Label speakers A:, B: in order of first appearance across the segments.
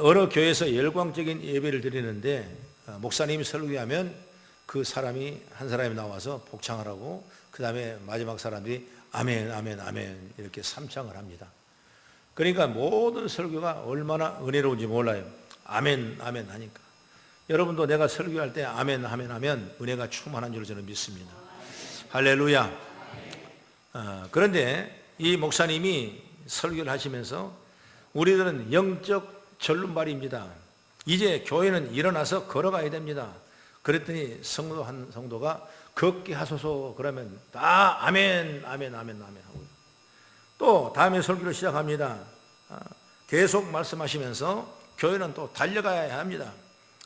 A: 어느 교회에서 열광적인 예배를 드리는데 목사님이 설교하면 그 사람이 한 사람이 나와서 복창을 하고 그 다음에 마지막 사람들이 아멘 아멘 아멘 이렇게 삼창을 합니다. 그러니까 모든 설교가 얼마나 은혜로운지 몰라요. 아멘 아멘 하니까. 여러분도 내가 설교할 때 아멘 아멘 하면 은혜가 충만한 줄 저는 믿습니다. 할렐루야. 그런데 이 목사님이 설교를 하시면서 우리들은 영적 절름발입니다. 이제 교회는 일어나서 걸어가야 됩니다. 그랬더니 성도 한 성도가 걷게 하소서 그러면 다 아멘 아멘 아멘 아멘 하고 또 다음에 설교를 시작합니다. 계속 말씀하시면서 교회는 또 달려가야 합니다.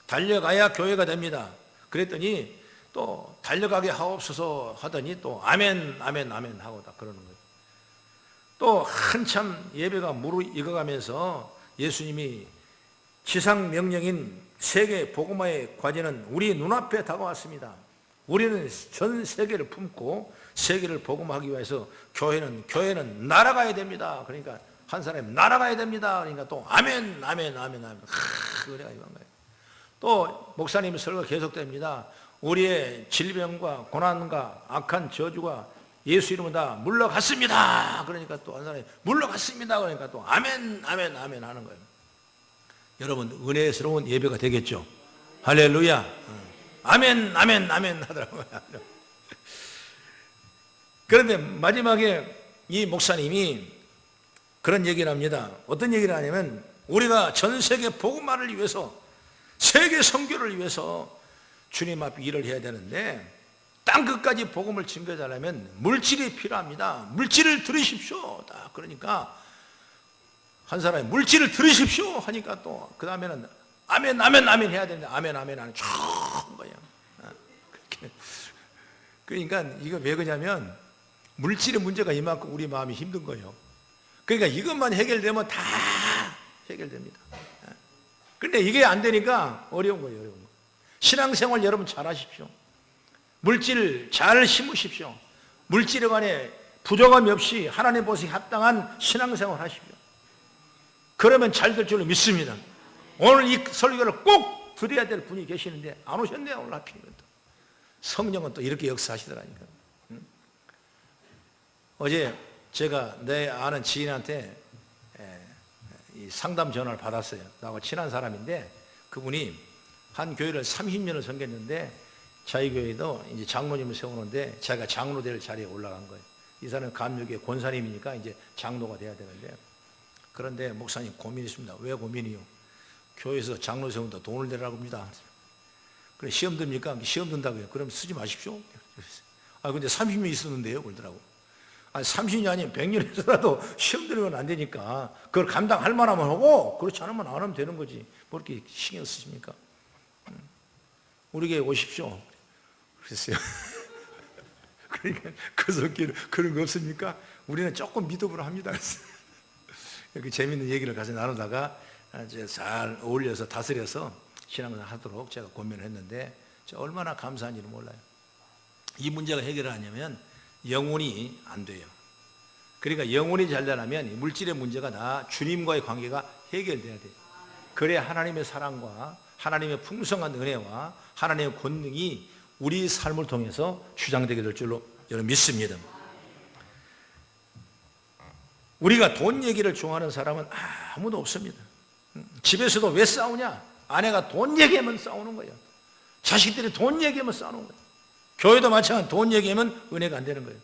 A: 달려가야 교회가 됩니다. 그랬더니 또 달려가게 하옵소서 하더니 또 아멘 아멘 아멘 하고 다 그러는 거예요. 또 한참 예배가 무르익어가면서 예수님이 지상 명령인 세계 복음화의 과제는 우리 눈앞에 다가왔습니다. 우리는 전 세계를 품고 세계를 복음화하기 위해서 교회는 날아가야 됩니다. 그러니까 한 사람이 날아가야 됩니다. 그러니까 또 아멘 아멘 아멘 아멘 은혜가 임한 거예요. 또 목사님 설교가 계속됩니다. 우리의 질병과 고난과 악한 저주가 예수 이름으로 다 물러갔습니다. 그러니까 또 한 사람이 물러갔습니다. 그러니까 또 아멘 아멘 아멘 하는 거예요. 여러분 은혜스러운 예배가 되겠죠. 할렐루야. 아멘 아멘 아멘 하더라고요. 그런데 마지막에 이 목사님이 그런 얘기를 합니다. 어떤 얘기를 하냐면 우리가 전 세계 복음화를 위해서 세계 선교를 위해서 주님 앞에 일을 해야 되는데 땅끝까지 복음을 증거해달라면 물질이 필요합니다. 물질을 들으십시오. 그러니까 한 사람이 물질을 들으십시오 하니까 또 그 다음에는 아멘 아멘 아멘 해야 되는데 아멘 아멘 하는 쫙 거예요. 그러니까 이거 왜 그러냐면 물질의 문제가 이만큼 우리 마음이 힘든 거예요. 그러니까 이것만 해결되면 다 해결됩니다. 그런데 이게 안 되니까 어려운 거예요. 어려운 거. 신앙생활 여러분 잘 하십시오. 물질 잘 심으십시오. 물질에 관해 부족함이 없이 하나님 보시기에 합당한 신앙생활 하십시오. 그러면 잘 될 줄로 믿습니다. 오늘 이 설교를 꼭 드려야 될 분이 계시는데 안 오셨네요. 오늘 하필이면 또 성령은 또 이렇게 역사하시더라니까. 어제 제가 내 아는 지인한테 이 상담 전화를 받았어요. 나하고 친한 사람인데 그분이 한 교회를 30년을 섬겼는데 자기 교회도 이제 장로님을 세우는데 자기가 장로 될 자리에 올라간 거예요. 이 사람은 감리교회 권사님이니까 이제 장로가 돼야 되는데 그런데 목사님 고민이 있습니다. 왜 고민이요? 교회에서 장로 세운다 돈을 내라고 합니다. 그래 시험 듭니까? 시험 든다고요. 그럼 쓰지 마십시오. 근데 30년 있었는데요. 그러더라고. 30년이 아니면 100년 있어도 시험 들으면 안 되니까 그걸 감당할 만하면 하고 그렇지 않으면 안 하면 되는 거지. 뭐 이렇게 신경 쓰십니까? 우리 교회 오십시오. 그랬어요. 그러니까 그 속기는 그런 거 없습니까? 우리는 조금 믿음으로 합니다. 이렇게 재밌는 얘기를 같이 나누다가 이제 잘 어울려서 다스려서 신앙생활 하도록 제가 고민을 했는데 얼마나 감사한지는 몰라요. 이 문제가 해결을 하냐면 영혼이 안 돼요. 그러니까 영혼이 잘 되려면 물질의 문제가 다 주님과의 관계가 해결돼야 돼요. 그래야 하나님의 사랑과 하나님의 풍성한 은혜와 하나님의 권능이 우리 삶을 통해서 주장되게 될 줄로 저는 믿습니다. 우리가 돈 얘기를 좋아하는 사람은 아무도 없습니다. 집에서도 왜 싸우냐? 아내가 돈 얘기하면 싸우는 거예요. 자식들이 돈 얘기하면 싸우는 거예요. 교회도 마찬가지로 돈 얘기하면 은혜가 안 되는 거예요.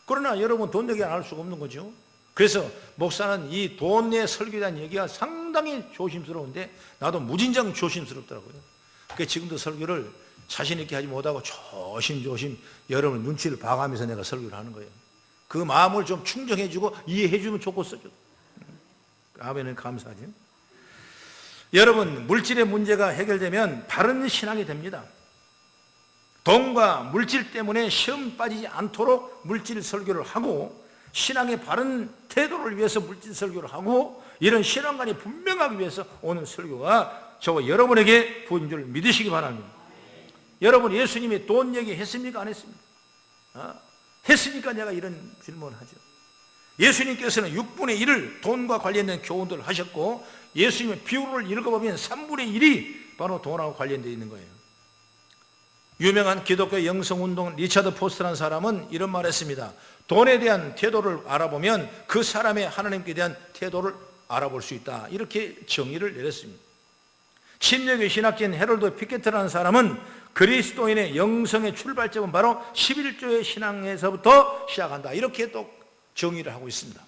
A: 그러나 여러분 돈 얘기 안 할 수가 없는 거죠. 그래서 목사는 이 돈의 설교에 대한 얘기가 상당히 조심스러운데 나도 무진장 조심스럽더라고요. 그래서 지금도 설교를 자신 있게 하지 못하고 조심조심 여러분 눈치를 봐가면서 내가 설교를 하는 거예요. 그 마음을 좀 충정해주고 이해해주면 좋겠어요. 아멘은 감사하죠. 여러분 물질의 문제가 해결되면 바른 신앙이 됩니다. 돈과 물질 때문에 시험 빠지지 않도록 물질 설교를 하고 신앙의 바른 태도를 위해서 물질 설교를 하고 이런 신앙관이 분명하기 위해서 오늘 설교가 저와 여러분에게 부은 줄 믿으시기 바랍니다. 여러분 예수님이 돈 얘기 했습니까? 안 했습니까? 했으니까 내가 이런 질문을 하죠. 예수님께서는 6분의 1을 돈과 관련된 교훈들을 하셨고, 예수님의 비유를 읽어보면 3분의 1이 바로 돈하고 관련되어 있는 거예요. 유명한 기독교 영성운동 리차드 포스트라는 사람은 이런 말을 했습니다. 돈에 대한 태도를 알아보면 그 사람의 하나님께 대한 태도를 알아볼 수 있다, 이렇게 정의를 내렸습니다. 침례교 신학자인 헤럴드 피케트라는 사람은 그리스도인의 영성의 출발점은 바로 11조의 신앙에서부터 시작한다, 이렇게 또 정의를 하고 있습니다.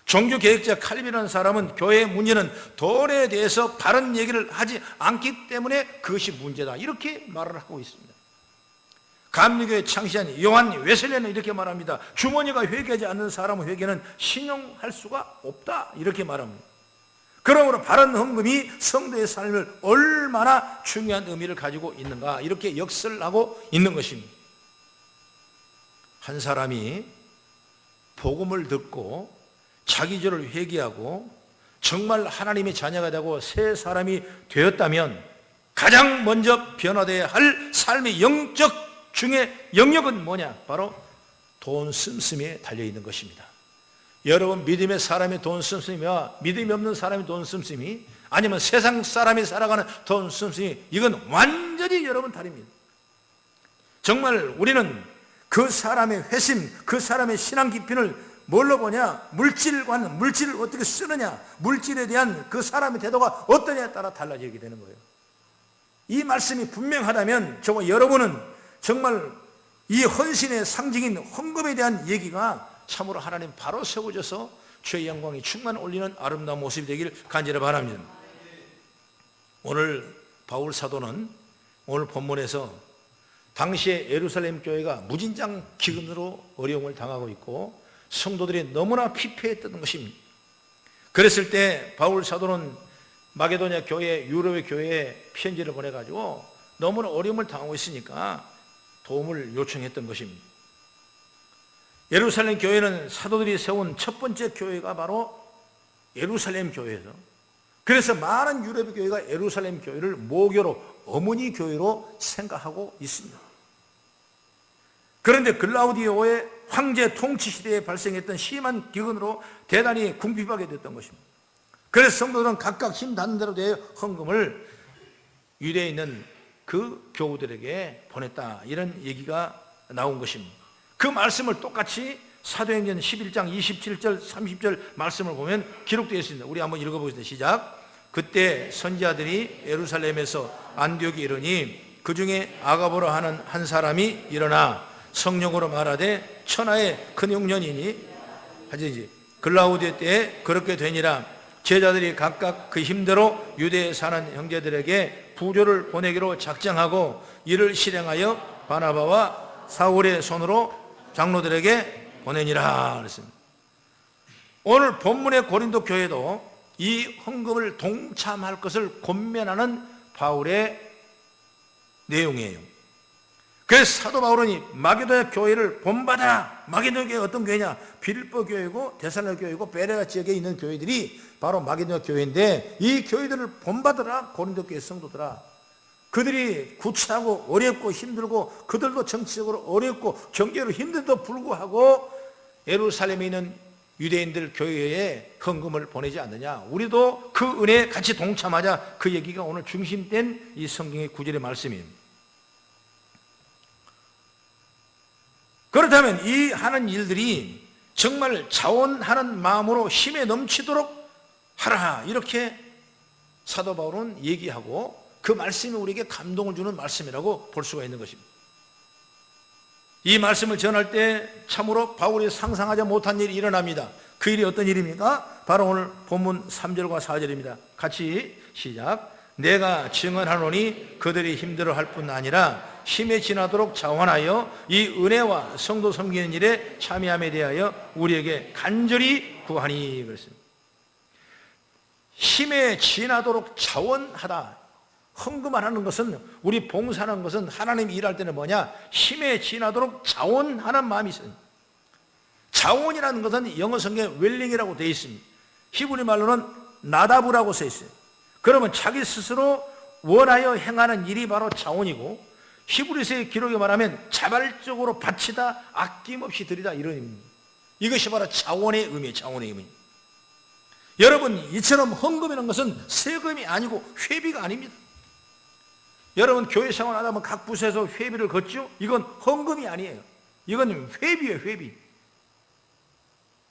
A: 종교개혁자 칼빈이라는 사람은 교회의 문제는 돈에 대해서 바른 얘기를 하지 않기 때문에 그것이 문제다, 이렇게 말을 하고 있습니다. 감리교의 창시자인 요한 웨슬레는 이렇게 말합니다. 주머니가 회개하지 않는 사람의 회개는 신용할 수가 없다, 이렇게 말합니다. 그러므로 바른 헌금이 성도의 삶을 얼마나 중요한 의미를 가지고 있는가, 이렇게 역설하고 있는 것입니다. 한 사람이 복음을 듣고 자기 죄를 회개하고 정말 하나님의 자녀가 되고 새 사람이 되었다면 가장 먼저 변화되어야 할 삶의 영적 중에 영역은 뭐냐? 바로 돈 씀씀이에 달려있는 것입니다. 여러분, 믿음의 사람의 돈 씀씀이와 믿음이 없는 사람의 돈 씀씀이, 아니면 세상 사람이 살아가는 돈 씀씀이, 이건 완전히 여러분 다릅니다. 정말 우리는 그 사람의 회심, 그 사람의 신앙 깊이를 뭘로 보냐? 물질과는, 물질을 어떻게 쓰느냐, 물질에 대한 그 사람의 태도가 어떠냐에 따라 달라지게 되는 거예요. 이 말씀이 분명하다면 정말 여러분은 정말 이 헌신의 상징인 헌금에 대한 얘기가 참으로 하나님 바로 세워져서 주의 영광이 충만 올리는 아름다운 모습이 되길 간절히 바랍니다. 오늘 바울 사도는 오늘 본문에서 당시에 예루살렘 교회가 무진장 기근으로 어려움을 당하고 있고 성도들이 너무나 피폐했던 것입니다. 그랬을 때 바울 사도는 마게도냐 교회, 유럽의 교회에 편지를 보내가지고 너무나 어려움을 당하고 있으니까 도움을 요청했던 것입니다. 예루살렘 교회는 사도들이 세운 첫 번째 교회가 바로 예루살렘 교회죠. 그래서 많은 유럽의 교회가 예루살렘 교회를 모교로, 어머니 교회로 생각하고 있습니다. 그런데 글라우디오의 황제 통치 시대에 발생했던 심한 기근으로 대단히 궁핍하게 됐던 것입니다. 그래서 성도들은 각각 힘 닿는 대로 대해 헌금을 유대에 있는 그 교우들에게 보냈다, 이런 얘기가 나온 것입니다. 그 말씀을 똑같이 사도행전 11장 27절 30절 말씀을 보면 기록되어 있습니다. 우리 한번 읽어보겠습니다. 시작. 그때 선지자들이 예루살렘에서 안디옥에 이르니 그 중에 아가보라 하는 한 사람이 일어나 성령으로 말하되 천하의 큰 용년이니 하지지 글라우디오 때에 그렇게 되니라. 제자들이 각각 그 힘대로 유대에 사는 형제들에게 부조를 보내기로 작정하고 이를 실행하여 바나바와 사울의 손으로 장로들에게 보내니라 그랬습니다. 오늘 본문의 고린도 교회도 이 헌금을 동참할 것을 권면하는 바울의 내용이에요. 그래서 사도 바울은 마게도냐 교회를 본받아라. 마게도냐 교회가 어떤 교회냐? 빌립보 교회고 데살로니가 교회고 베레아 지역에 있는 교회들이 바로 마게도냐 교회인데, 이 교회들을 본받아라. 고린도 교회 성도들아, 그들이 구차하고 어렵고 힘들고 그들도 정치적으로 어렵고 경제로 힘든데도 불구하고 예루살렘에 있는 유대인들 교회에 헌금을 보내지 않느냐, 우리도 그 은혜에 같이 동참하자, 그 얘기가 오늘 중심된 이 성경의 구절의 말씀입니다. 그렇다면 이 하는 일들이 정말 자원하는 마음으로 힘에 넘치도록 하라, 이렇게 사도 바울은 얘기하고 그 말씀이 우리에게 감동을 주는 말씀이라고 볼 수가 있는 것입니다. 이 말씀을 전할 때 참으로 바울이 상상하지 못한 일이 일어납니다. 그 일이 어떤 일입니까? 바로 오늘 본문 3절과 4절입니다. 같이 시작. 내가 증언하노니 그들이 힘들어할 뿐 아니라 힘에 지나도록 자원하여 이 은혜와 성도 섬기는 일에 참여함에 대하여 우리에게 간절히 구하니 그랬습니다. 힘에 지나도록 자원하다. 헌금하는 것은, 우리 봉사하는 것은, 하나님이 일할 때는 뭐냐? 힘에 지나도록 자원하는 마음이 있어요. 자원이라는 것은 영어 성경에 웰링이라고 되어 있습니다. 히브리 말로는 나다브라고 써 있어요. 그러면 자기 스스로 원하여 행하는 일이 바로 자원이고, 히브리서의 기록에 말하면 자발적으로 바치다, 아낌없이 드리다, 이런 의미입니다. 이것이 바로 자원의 의미예요. 자원의 의미. 여러분, 이처럼 헌금이라는 것은 세금이 아니고 회비가 아닙니다. 여러분, 교회 생활하다 보면 각 부서에서 회비를 걷죠. 이건 헌금이 아니에요. 이건 회비예요. 회비.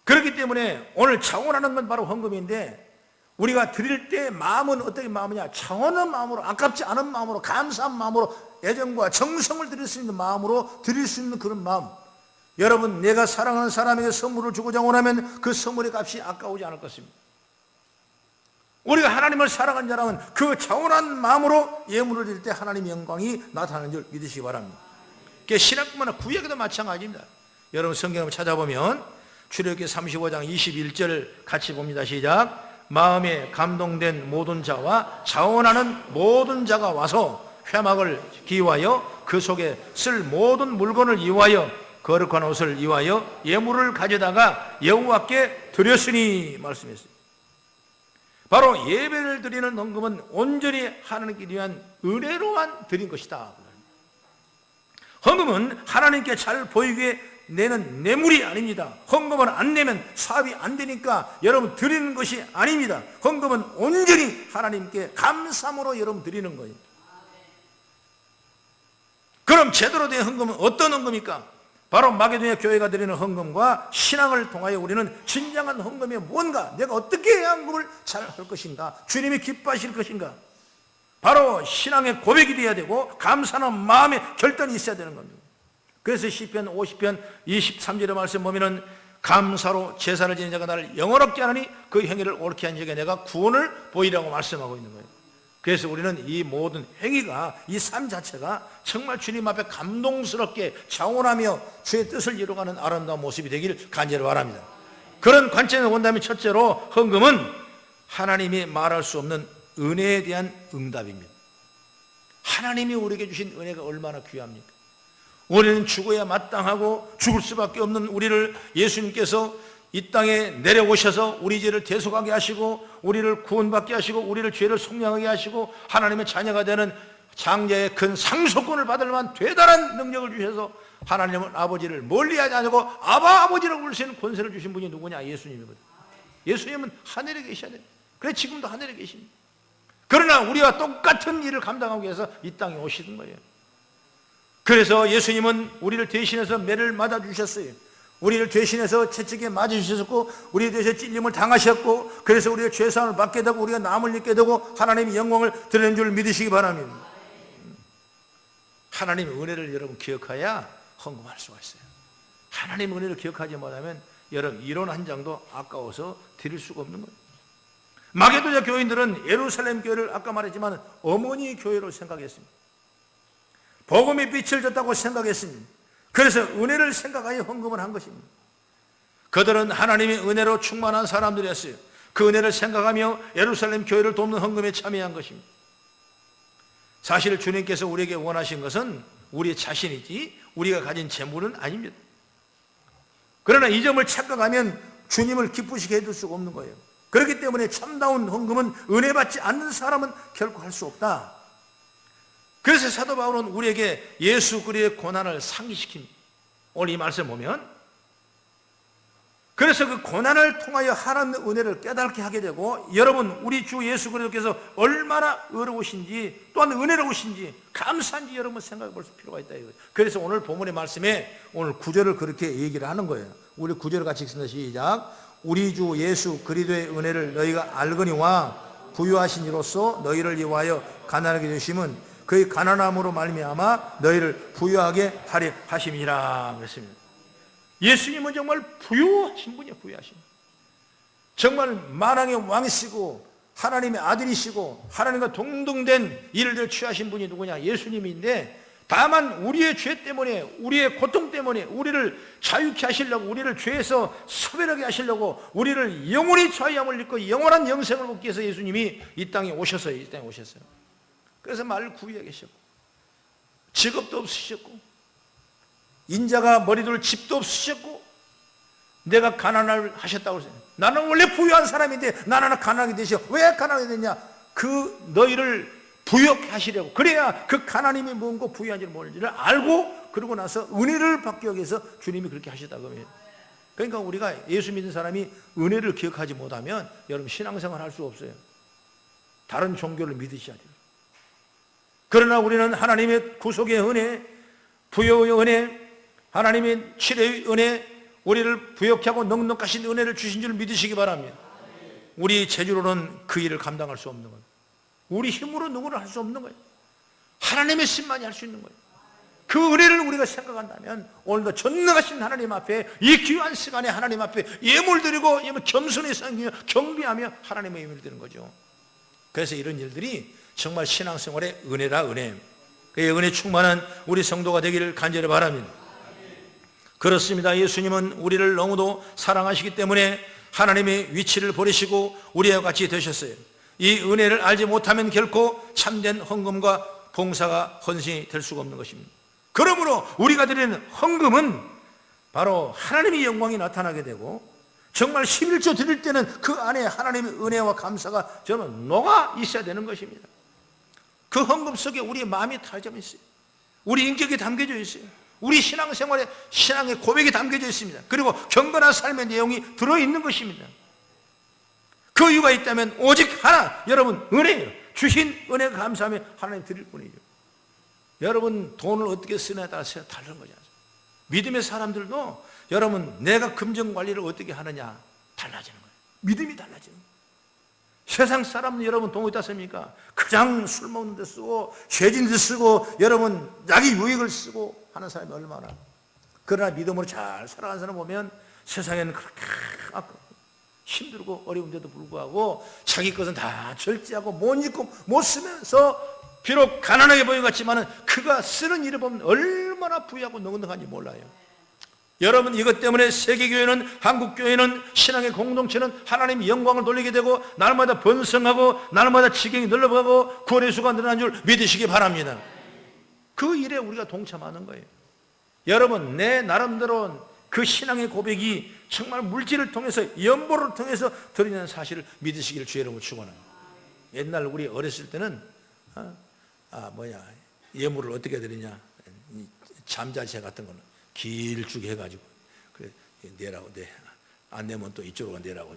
A: 그렇기 때문에 오늘 자원하는 건 바로 헌금인데, 우리가 드릴 때 마음은 어떻게 마음이냐? 자원한 마음으로, 아깝지 않은 마음으로, 감사한 마음으로, 애정과 정성을 드릴 수 있는 마음으로 드릴 수 있는 그런 마음. 여러분, 내가 사랑하는 사람에게 선물을 주고자 원하면 그 선물의 값이 아까우지 않을 것입니다. 우리가 하나님을 사랑하는 자라면 그 자원한 마음으로 예물을 드릴 때 하나님의 영광이 나타나는 줄 믿으시기 바랍니다. 신학뿐만 아니라 구약에도 마찬가지입니다. 여러분, 성경을 찾아보면 출애굽기 35장 21절 같이 봅니다. 시작. 마음에 감동된 모든 자와 자원하는 모든 자가 와서 회막을 기와여 그 속에 쓸 모든 물건을 이와여 거룩한 옷을 이와여 예물을 가져다가 여호와께 드렸으니 말씀했어요. 바로 예배를 드리는 헌금은 온전히 하나님께 위한 은혜로만 드린 것이다. 헌금은 하나님께 잘 보이게 내는 뇌물이 아닙니다. 헌금을 안 내면 사업이 안 되니까 여러분 드리는 것이 아닙니다. 헌금은 온전히 하나님께 감사함으로 여러분 드리는 거예요. 그럼 제대로 된 헌금은 어떤 헌금입니까? 바로 마게도냐 교회가 드리는 헌금과 신앙을 통하여 우리는 진정한 헌금이 뭔가, 내가 어떻게 해야 헌금을 잘 할 것인가, 주님이 기뻐하실 것인가, 바로 신앙의 고백이 되어야 되고 감사하는 마음의 결단이 있어야 되는 겁니다. 그래서 시편 50편 23절의 말씀 보면은 감사로 제사를 지는 자가 나를 영원롭게 하느니 그 행위를 옳게 한 자에게 내가 구원을 보이라고 말씀하고 있는 거예요. 그래서 우리는 이 모든 행위가, 이 삶 자체가 정말 주님 앞에 감동스럽게 자원하며 주의 뜻을 이루어가는 아름다운 모습이 되길 간절히 바랍니다. 그런 관점에서 본다면 첫째로 헌금은 하나님이 말할 수 없는 은혜에 대한 응답입니다. 하나님이 우리에게 주신 은혜가 얼마나 귀합니까? 우리는 죽어야 마땅하고 죽을 수밖에 없는 우리를 예수님께서 이 땅에 내려오셔서 우리 죄를 대속하게 하시고 우리를 구원받게 하시고 우리를 죄를 속량하게 하시고 하나님의 자녀가 되는 장자의 큰 상속권을 받을 만한 대단한 능력을 주셔서 하나님은 아버지를 멀리하지 않고 아버지라고 부를 수 있는 권세를 주신 분이 누구냐? 예수님이거든요. 예수님은 하늘에 계셔야 돼요. 그래 지금도 하늘에 계십니다. 그러나 우리와 똑같은 일을 감당하기 위해서 이 땅에 오시는 거예요. 그래서 예수님은 우리를 대신해서 매를 맞아주셨어요. 우리를 대신해서 채찍에 맞으셨고 우리에 대해서 찔림을 당하셨고 그래서 우리가 죄사함을 받게 되고 우리가 남을 입게 되고 하나님의 영광을 드리는 줄 믿으시기 바랍니다. 하나님의 은혜를 여러분 기억해야 헌금할 수가 있어요. 하나님의 은혜를 기억하지 못하면 여러분 이론 한 장도 아까워서 드릴 수가 없는 거예요. 마게도냐 교인들은 예루살렘 교회를 아까 말했지만 어머니 교회로 생각했습니다. 복음의 빛을 줬다고 생각했습니다. 그래서 은혜를 생각하여 헌금을 한 것입니다. 그들은 하나님의 은혜로 충만한 사람들이었어요. 그 은혜를 생각하며 예루살렘 교회를 돕는 헌금에 참여한 것입니다. 사실 주님께서 우리에게 원하신 것은 우리 자신이지 우리가 가진 재물은 아닙니다. 그러나 이 점을 착각하면 주님을 기쁘시게 해줄 수가 없는 거예요. 그렇기 때문에 참다운 헌금은 은혜 받지 않는 사람은 결코 할 수 없다. 그래서 사도 바울은 우리에게 예수 그리스도의 고난을 상기시킵니다. 오늘 이 말씀 보면 그래서 그 고난을 통하여 하나님의 은혜를 깨닫게 하게 되고 여러분 우리 주 예수 그리스도께서 얼마나 의로우신지 또한 은혜로우신지 감사한지 여러분 생각해 볼 필요가 있다 이거예요. 그래서 오늘 본문의 말씀에 오늘 구절을 그렇게 얘기를 하는 거예요. 우리 구절을 같이 읽습니다. 시작. 우리 주 예수 그리스도의 은혜를 너희가 알거니와 부유하신 이로써 너희를 위하여 가난하게 되심은 그의 가난함으로 말미암아 너희를 부유하게 하려 하심이라 그랬습니다. 예수님은 정말 부유하신 분이에요. 부유하신 분. 정말 만왕의 왕이시고 하나님의 아들이시고 하나님과 동등된 일을 취하신 분이 누구냐? 예수님인데 다만 우리의 죄 때문에 우리의 고통 때문에 우리를 자유케 하시려고 우리를 죄에서 소멸하게 하시려고 우리를 영원히 자유함을 입고 영원한 영생을 얻기 위해서 예수님이 이 땅에 오셨어요. 이 땅에 오셨어요. 그래서 말을 구비하게 계셨고 직업도 없으셨고 인자가 머리둘 집도 없으셨고 내가 가난을 하셨다고 했어요. 나는 원래 부유한 사람인데 나는 가난하게 되셔. 왜 가난하게 됐냐? 그 너희를 부유하게 하시려고. 그래야 그 가난임이 뭔고 부유한지를 뭔지를 알고 그러고 나서 은혜를 받기 위해서 주님이 그렇게 하셨다고 합니다. 그러니까 우리가 예수 믿는 사람이 은혜를 기억하지 못하면 여러분 신앙생활 할 수 없어요. 다른 종교를 믿으셔야 돼요. 그러나 우리는 하나님의 구속의 은혜, 부여의 은혜, 하나님의 치료의 은혜, 우리를 부욕케 하고 넉넉하신 은혜를 주신 줄 믿으시기 바랍니다. 우리 재주로는 그 일을 감당할 수 없는 거예요. 우리 힘으로 누구를 할 수 없는 거예요. 하나님의 신만이 할 수 있는 거예요. 그 은혜를 우리가 생각한다면 오늘도 전능하신 하나님 앞에 이 귀한 시간에 하나님 앞에 예물 드리고 겸손히 섬기며 경배하며 하나님의 예물을 드리는 거죠. 그래서 이런 일들이 정말 신앙생활의 은혜라 은혜. 그 은혜 충만한 우리 성도가 되기를 간절히 바랍니다. 그렇습니다. 예수님은 우리를 너무도 사랑하시기 때문에 하나님의 위치를 버리시고 우리와 같이 되셨어요. 이 은혜를 알지 못하면 결코 참된 헌금과 봉사가 헌신이 될 수가 없는 것입니다. 그러므로 우리가 드리는 헌금은 바로 하나님의 영광이 나타나게 되고 정말 11조 드릴 때는 그 안에 하나님의 은혜와 감사가 저는 녹아 있어야 되는 것입니다. 그 헌금 속에 우리의 마음이 다져 있어요. 우리 인격이 담겨져 있어요. 우리 신앙생활에 신앙의 고백이 담겨져 있습니다. 그리고 경건한 삶의 내용이 들어있는 것입니다. 그 이유가 있다면 오직 하나, 여러분 은혜예요. 주신 은혜 감사하며 하나님 드릴 뿐이죠. 여러분 돈을 어떻게 쓰느냐에 따라서 다른 거죠. 믿음의 사람들도 여러분 내가 금전관리를 어떻게 하느냐 달라지는 거예요. 믿음이 달라지는 거예요. 세상 사람은 여러분 돈 어디다 씁니까? 그냥 술 먹는 데 쓰고 죄진 데 쓰고 여러분 자기 유익을 쓰고 하는 사람이 얼마나. 그러나 믿음으로 잘 살아가는 사람 보면 세상에는 그렇게 힘들고 어려운데도 불구하고 자기 것은 다 절제하고 못 잊고 못 쓰면서 비록 가난하게 보인 것 같지만 그가 쓰는 일을 보면 얼마나 부유하고 넉넉한지 몰라요. 여러분 이것 때문에 세계교회는 한국교회는 신앙의 공동체는 하나님의 영광을 돌리게 되고 날마다 번성하고 날마다 지경이 늘어가고 구원의 수가 늘어난 줄 믿으시기 바랍니다. 그 일에 우리가 동참하는 거예요. 여러분 내 나름대로 그 신앙의 고백이 정말 물질을 통해서 연보를 통해서 드리는 사실을 믿으시기를 주의 이름으로 축원합니다. 옛날 우리 어렸을 때는 예물을 어떻게 드리냐, 잠자체 같은 거는 길쭉이 해가지고 그래 내라고 안 내면 또 이쪽으로 내라고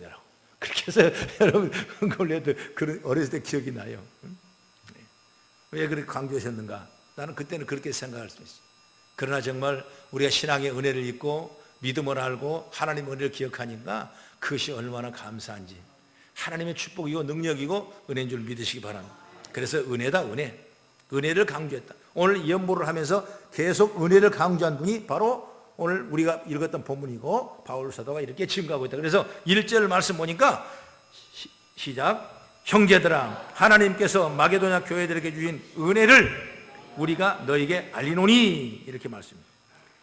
A: 그렇게 해서 여러분 그걸 내도 그런 어렸을 때 기억이 나요. 왜 그렇게 강조하셨는가? 나는 그때는 그렇게 생각할 수 있어요. 그러나 정말 우리가 신앙의 은혜를 잊고 믿음을 알고 하나님의 은혜를 기억하니까 그것이 얼마나 감사한지, 하나님의 축복이고 능력이고 은혜인 줄 믿으시기 바랍니다. 그래서 은혜다 은혜, 은혜를 강조했다. 오늘 연보를 하면서 계속 은혜를 강조한 분이 바로 오늘 우리가 읽었던 본문이고 바울 사도가 이렇게 증거하고 있다. 그래서 1절 말씀 보니까 시작, 형제들아 하나님께서 마게도냐 교회들에게 주신 은혜를 우리가 너에게 알리노니, 이렇게 말씀입니다.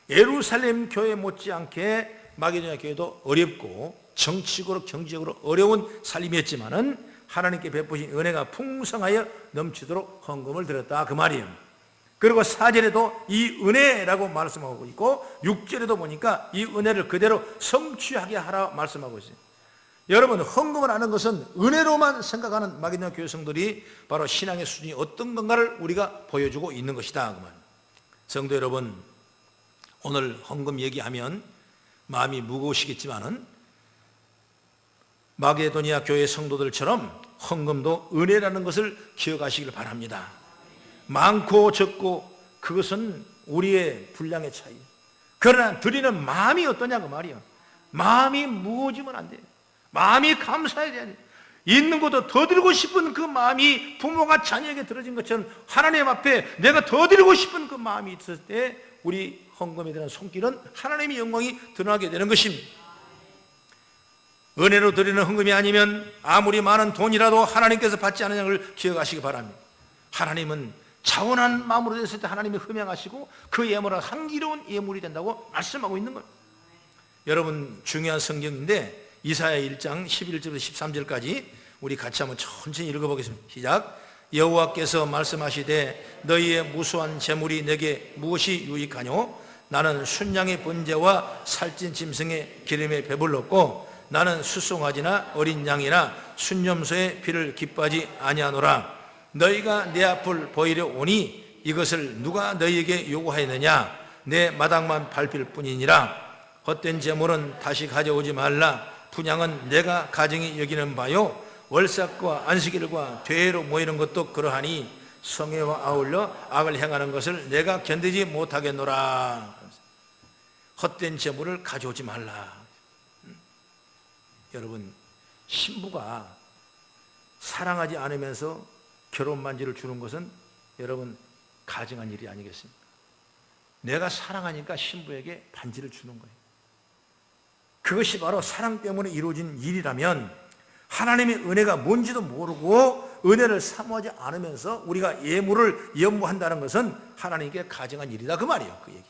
A: 예루살렘 교회 못지않게 마게도냐 교회도 어렵고 정치적으로 경제적으로 어려운 삶이었지만은 하나님께 베푸신 은혜가 풍성하여 넘치도록 헌금을 드렸다 그 말이에요. 그리고 4절에도 이 은혜라고 말씀하고 있고 6절에도 보니까 이 은혜를 그대로 성취하게 하라 말씀하고 있어요. 여러분 헌금을 하는 것은 은혜로만 생각하는 마게도냐 교회 성도들이 바로 신앙의 수준이 어떤 건가를 우리가 보여주고 있는 것이다 그 말. 성도 여러분, 오늘 헌금 얘기하면 마음이 무거우시겠지만은 마게도냐 교회 성도들처럼 헌금도 은혜라는 것을 기억하시길 바랍니다. 많고 적고 그것은 우리의 분량의 차이. 그러나 드리는 마음이 어떠냐 그 말이요. 마음이 무거워지면 안 돼요. 마음이 감사해야 돼요. 있는 것도 더 드리고 싶은 그 마음이 부모가 자녀에게 들어진 것처럼 하나님 앞에 내가 더 드리고 싶은 그 마음이 있을 때 우리 헌금에 대한 손길은 하나님의 영광이 드러나게 되는 것입니다. 은혜로 드리는 헌금이 아니면 아무리 많은 돈이라도 하나님께서 받지 않는 걸 기억하시기 바랍니다. 하나님은 자원한 마음으로 됐을 때 하나님이 흠양하시고 그 예물은 향기로운 예물이 된다고 말씀하고 있는 거예요. 여러분 중요한 성경인데 이사야 1장 11절부터 13절까지 우리 같이 한번 천천히 읽어보겠습니다. 시작. 여호와께서 말씀하시되 너희의 무수한 재물이 내게 무엇이 유익하뇨? 나는 순양의 번제와 살찐 짐승의 기름에 배불렀고 나는 수송아지나 어린 양이나 순념소의 피를 기뻐하지 아니하노라. 너희가 내 앞을 보이려 오니 이것을 누가 너희에게 요구하였느냐? 내 마당만 밟힐 뿐이니라. 헛된 재물은 다시 가져오지 말라. 분양은 내가 가증히 여기는 바요. 월삭과 안식일과 대회로 모이는 것도 그러하니 성회와 아울러 악을 행하는 것을 내가 견디지 못하겠노라. 헛된 재물을 가져오지 말라. 여러분, 신부가 사랑하지 않으면서 결혼 반지를 주는 것은 여러분 가증한 일이 아니겠습니까? 내가 사랑하니까 신부에게 반지를 주는 거예요. 그것이 바로 사랑 때문에 이루어진 일이라면 하나님의 은혜가 뭔지도 모르고 은혜를 사모하지 않으면서 우리가 예물을 연모한다는 것은 하나님께 가증한 일이다, 그 말이에요. 그 얘기.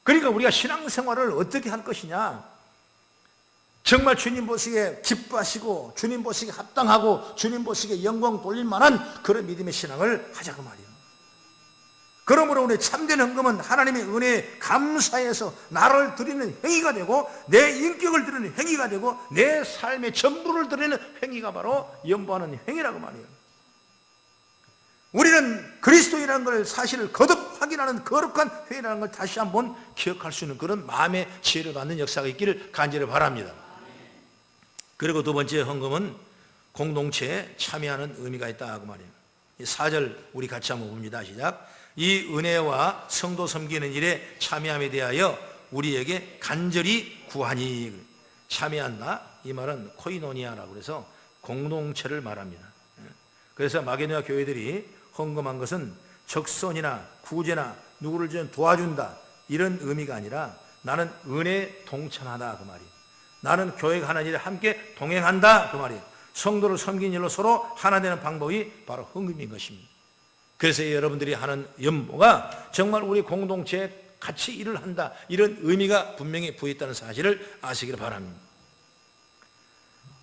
A: 그러니까 우리가 신앙생활을 어떻게 할 것이냐, 정말 주님 보시기에 기뻐하시고 주님 보시기에 합당하고 주님 보시기에 영광 돌릴 만한 그런 믿음의 신앙을 하자, 그 말이에요. 그러므로 우리 참된 헌금은 하나님의 은혜에 감사해서 나를 드리는 행위가 되고 내 인격을 드리는 행위가 되고 내 삶의 전부를 드리는 행위가 바로 연보하는 행위라고 말이에요. 우리는 그리스도인이라는 걸 사실을 거듭 확인하는 거룩한 회의라는 걸 다시 한번 기억할 수 있는 그런 마음의 지혜를 받는 역사가 있기를 간절히 바랍니다. 그리고 두 번째, 헌금은 공동체에 참여하는 의미가 있다, 그 말이에요. 이 4절 우리 같이 한번 봅니다. 시작. 이 은혜와 성도 섬기는 일에 참여함에 대하여 우리에게 간절히 구하니. 참여한다, 이 말은 코이노니아라고 해서 공동체를 말합니다. 그래서 마게도냐 교회들이 헌금한 것은 적선이나 구제나 누구를 좀 도와준다 이런 의미가 아니라 나는 은혜에 동참하다, 그 말이에요. 나는 교회가 하는 일에 함께 동행한다, 그 말이에요. 성도를 섬기는 일로 서로 하나 되는 방법이 바로 헌금인 것입니다. 그래서 여러분들이 하는 연보가 정말 우리 공동체에 같이 일을 한다, 이런 의미가 분명히 부여있다는 사실을 아시기를 바랍니다.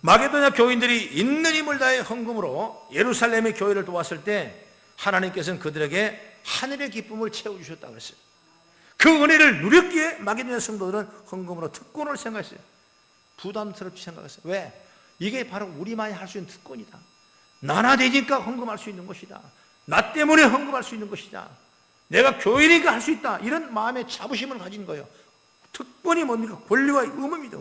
A: 마게도냐 교인들이 있는 힘을 다해 헌금으로 예루살렘의 교회를 도왔을 때 하나님께서는 그들에게 하늘의 기쁨을 채워주셨다고 했어요. 그 은혜를 누렸기에 마게도냐 성도들은 헌금으로 특권을 생각했어요. 부담스럽게 생각했어요. 왜? 이게 바로 우리만이 할 수 있는 특권이다. 나나 되니까 헌금할 수 있는 것이다. 나 때문에 헌금할 수 있는 것이다. 내가 교회니까 할 수 있다. 이런 마음의 자부심을 가진 거예요. 특권이 뭡니까? 권리와 의무입니다.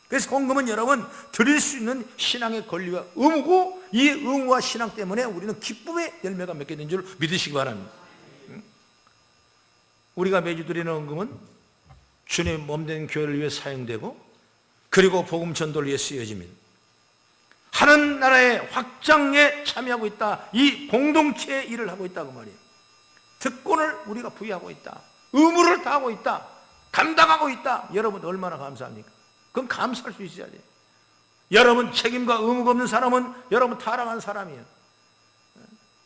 A: 그래서 헌금은 여러분 드릴 수 있는 신앙의 권리와 의무고, 이 의무와 신앙 때문에 우리는 기쁨의 열매가 맺게 된 줄 믿으시기 바랍니다. 우리가 매주 드리는 헌금은 주님 몸된 교회를 위해 사용되고 그리고 복음 전도를 위해 쓰여집니다. 하는 나라의 확장에 참여하고 있다. 이 공동체의 일을 하고 있다고 말이에요. 특권을 우리가 부여하고 있다. 의무를 다하고 있다. 감당하고 있다. 여러분 얼마나 감사합니까? 그건 감사할 수 있어야 돼요. 여러분 책임과 의무가 없는 사람은 여러분 타락한 사람이에요.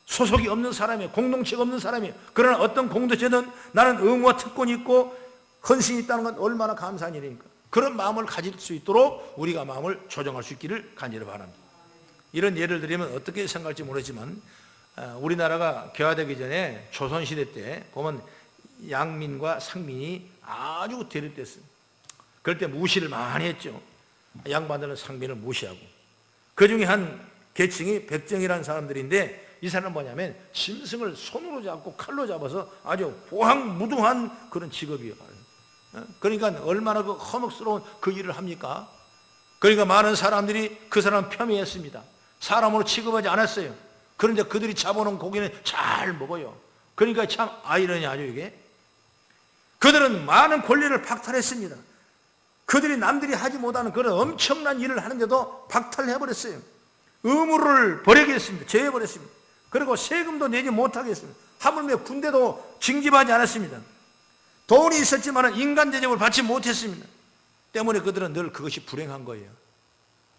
A: 소속이 없는 사람이에요. 공동체가 없는 사람이에요. 그러나 어떤 공동체든 나는 의무와 특권이 있고 헌신이 있다는 건 얼마나 감사한 일입니까? 그런 마음을 가질 수 있도록 우리가 마음을 조정할 수 있기를 간절히 바랍니다. 이런 예를 들면 어떻게 생각할지 모르지만 우리나라가 개화되기 전에 조선시대 때 보면 양민과 상민이 아주 대립됐어요. 그럴 때 무시를 많이 했죠. 양반들은 상민을 무시하고, 그 중에 한 계층이 백정이라는 사람들인데 이 사람은 뭐냐면 짐승을 손으로 잡고 칼로 잡아서 아주 호황무둥한 그런 직업이에요. 그러니까 얼마나 그 험악스러운 그 일을 합니까? 그러니까 많은 사람들이 그 사람을 폄훼했습니다. 사람으로 취급하지 않았어요. 그런데 그들이 잡아놓은 고기는 잘 먹어요. 그러니까 참 아이러니하죠, 이게. 그들은 많은 권리를 박탈했습니다. 그들이 남들이 하지 못하는 그런 엄청난 일을 하는데도 박탈해버렸어요. 의무를 버리게 했습니다. 제해버렸습니다. 그리고 세금도 내지 못하게 했습니다. 하물며 군대도 징집하지 않았습니다. 돈이 있었지만 인간 대접을 받지 못했습니다. 때문에 그들은 늘 그것이 불행한 거예요.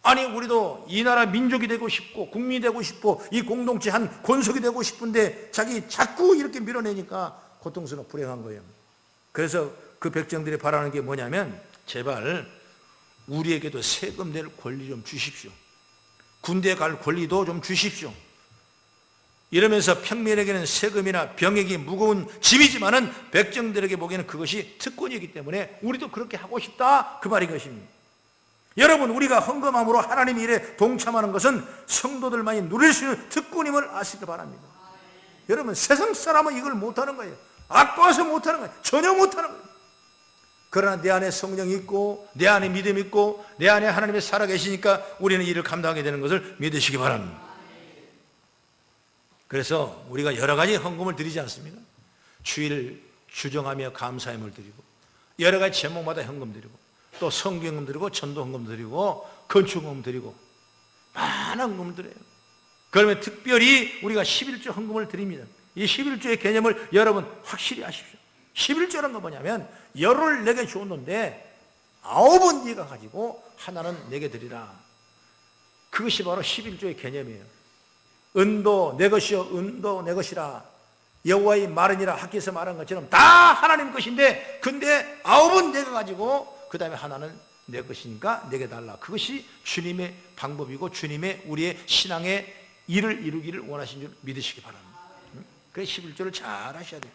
A: 아니 우리도 이 나라 민족이 되고 싶고 국민이 되고 싶고 이 공동체 한 권속이 되고 싶은데 자꾸 이렇게 밀어내니까 고통스러워 불행한 거예요. 그래서 그 백정들이 바라는 게 뭐냐면 제발 우리에게도 세금 낼 권리 좀 주십시오. 군대 갈 권리도 좀 주십시오. 이러면서 평민에게는 세금이나 병역이 무거운 짐이지만은 백정들에게 보기에는 그것이 특권이기 때문에 우리도 그렇게 하고 싶다, 그 말인 것입니다. 여러분 우리가 헌금함으로 하나님 일에 동참하는 것은 성도들만이 누릴 수 있는 특권임을 아시기 바랍니다. 여러분 세상 사람은 이걸 못하는 거예요. 아까워서 못하는 거예요. 전혀 못하는 거예요. 그러나 내 안에 성령이 있고 내 안에 믿음이 있고 내 안에 하나님이 살아계시니까 우리는 이를 감당하게 되는 것을 믿으시기 바랍니다. 그래서 우리가 여러 가지 헌금을 드리지 않습니까? 주일 주정하며 감사함을 드리고 여러 가지 제목마다 헌금 드리고 또 성경헌금 드리고 전도헌금 드리고 건축헌금 드리고 많은 헌금을 드려요. 그러면 특별히 우리가 11조 헌금을 드립니다. 이 11조의 개념을 여러분 확실히 아십시오. 11조라는 건 뭐냐면 열을 내게 주었는데 9은 네가 가지고 하나는 내게 드리라. 그것이 바로 11조의 개념이에요. 은도 내 것이요 은도 내 것이라 여호와의 말은이라 학기에서 말한 것처럼 다 하나님 것인데 근데 9은 내가 가지고 그 다음에 하나는 내 것이니까 내게 달라. 그것이 주님의 방법이고 주님의 우리의 신앙의 일을 이루기를 원하신 줄 믿으시기 바랍니다. 그래서 11조를 잘 하셔야 돼요.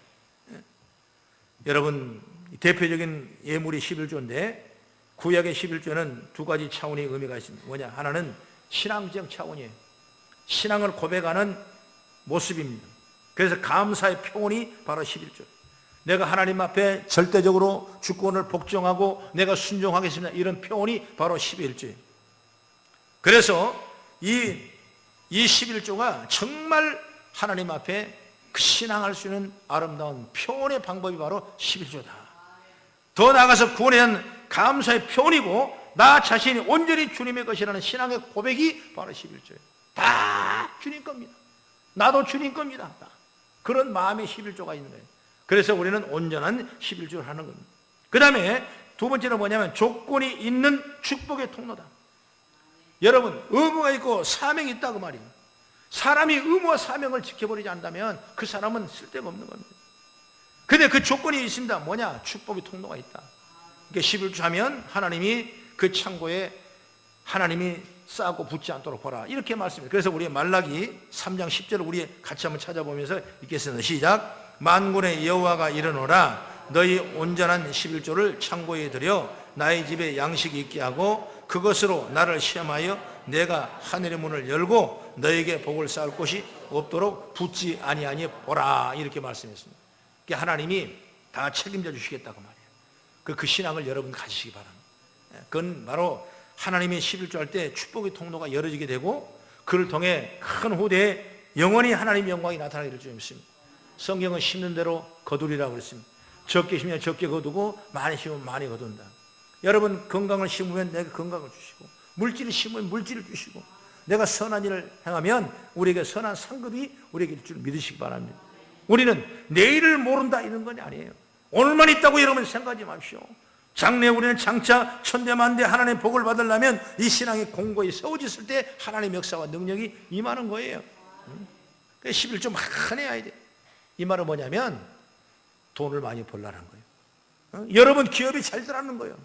A: 여러분 대표적인 예물이 11조인데 구약의 11조는 두 가지 차원의 의미가 있습니다. 뭐냐? 하나는 신앙적 차원이에요. 신앙을 고백하는 모습입니다. 그래서 감사의 표현이 바로 11조. 내가 하나님 앞에 절대적으로 주권을 복종하고 내가 순종하겠습니다. 이런 표현이 바로 11조예요. 그래서 이 11조가 정말 하나님 앞에 그 신앙할 수 있는 아름다운 표현의 방법이 바로 11조다. 더 나아가서 구원에 대한 감사의 표현이고 나 자신이 온전히 주님의 것이라는 신앙의 고백이 바로 11조예요. 다 주님 겁니다. 나도 주님 겁니다. 그런 마음의 11조가 있는 거예요. 그래서 우리는 온전한 11조를 하는 겁니다. 그 다음에 두 번째는 뭐냐면 조건이 있는 축복의 통로다. 여러분 의무가 있고 사명이 있다 그 말이에요. 사람이 의무와 사명을 지켜버리지 않는다면 그 사람은 쓸데가 없는 겁니다. 근데 그 조건이 있습니다. 뭐냐? 축복의 통로가 있다. 그러니까 11조 하면 하나님이 그 창고에 하나님이 싸고 붙지 않도록 보라 이렇게 말씀해요. 그래서 우리 말라기 3장 10절을 우리 같이 한번 찾아보면서 읽겠습니다. 시작. 만군의 여호와가 이르노라 너희 온전한 11조를 창고에 들여 나의 집에 양식이 있게 하고 그것으로 나를 시험하여 내가 하늘의 문을 열고 너에게 복을 쌓을 곳이 없도록 붙지 아니하니 보라 이렇게 말씀했습니다. 그러니까 하나님이 다 책임져 주시겠다고 말이에요. 그 신앙을 여러분 가지시기 바랍니다. 그건 바로 하나님이 11조 할 때 축복의 통로가 열어지게 되고 그를 통해 큰 후대에 영원히 하나님의 영광이 나타나기를 줄 믿습니다. 성경은 심는 대로 거두리라고 그랬습니다. 적게 심으면 적게 거두고 많이 심으면 많이 거둔다. 여러분 건강을 심으면 내가 건강을 주시고 물질을 심으면 물질을 주시고 내가 선한 일을 행하면 우리에게 선한 상급이 우리에게 있을 줄 믿으시기 바랍니다. 우리는 내일을 모른다 이런 건 아니에요. 오늘만 있다고 여러분 생각하지 마십시오. 장래 우리는 장차 천대만대 하나님의 복을 받으려면 이 신앙이 공고히 세워졌을 때 하나님의 역사와 능력이 임하는 거예요. 그래서 11조 많이 해야 돼. 이 말은 뭐냐면 돈을 많이 벌라는 거예요. 여러분 기업이 잘 되라는 거예요.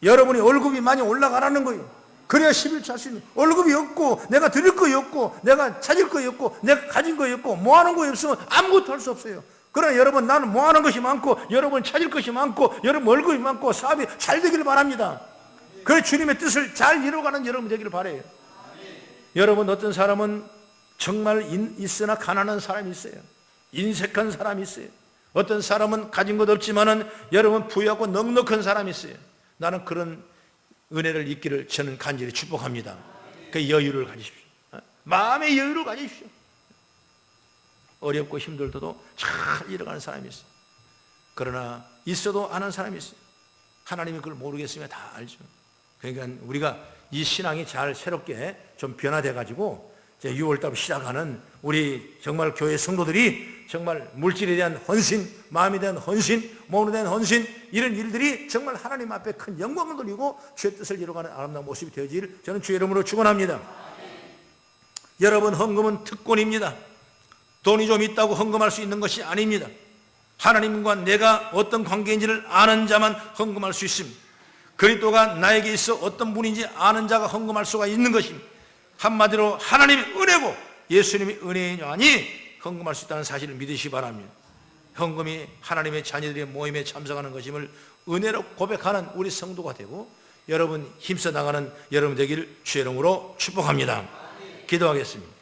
A: 여러분이 월급이 많이 올라가라는 거예요. 그래야 11조 할 수 있는. 월급이 없고 내가 드릴 거이 없고 내가 찾을 거이 없고 내가 가진 거이 없고 모아놓은 거이 없으면 아무것도 할 수 없어요. 그러나 여러분 나는 모아놓은 것이 많고 여러분 찾을 것이 많고 여러분 월급이 많고 사업이 잘 되기를 바랍니다. 그래 주님의 뜻을 잘 이루어가는 여러분 되기를 바라요. 여러분 어떤 사람은 정말 있으나 가난한 사람이 있어요. 인색한 사람이 있어요. 어떤 사람은 가진 것 없지만은 여러분 부유하고 넉넉한 사람이 있어요. 나는 그런 은혜를 있기를 저는 간절히 축복합니다. 그 여유를 가지십시오. 마음의 여유를 가지십시오. 어렵고 힘들어도 잘 이뤄가는 사람이 있어요. 그러나 있어도 안 하는 사람이 있어요. 하나님이 그걸 모르겠으면 다 알죠. 그러니까 우리가 이 신앙이 잘 새롭게 좀 변화돼 가지고 6월달 시작하는 우리 정말 교회 성도들이 정말 물질에 대한 헌신, 마음에 대한 헌신, 몸에 대한 헌신 이런 일들이 정말 하나님 앞에 큰 영광을 돌리고 주의 뜻을 이루어가는 아름다운 모습이 되어지기를 저는 주의 이름으로 축원합니다. 여러분 헌금은 특권입니다. 돈이 좀 있다고 헌금할 수 있는 것이 아닙니다. 하나님과 내가 어떤 관계인지를 아는 자만 헌금할 수 있습니다. 그리스도가 나에게 있어 어떤 분인지 아는 자가 헌금할 수가 있는 것입니다. 한마디로 하나님의 은혜고 예수님의 은혜이니 헌금할 수 있다는 사실을 믿으시기 바랍니다. 헌금이 하나님의 자녀들의 모임에 참석하는 것임을 은혜로 고백하는 우리 성도가 되고 여러분 힘써 나가는 여러분 되기를 주의 이름으로 축복합니다. 기도하겠습니다.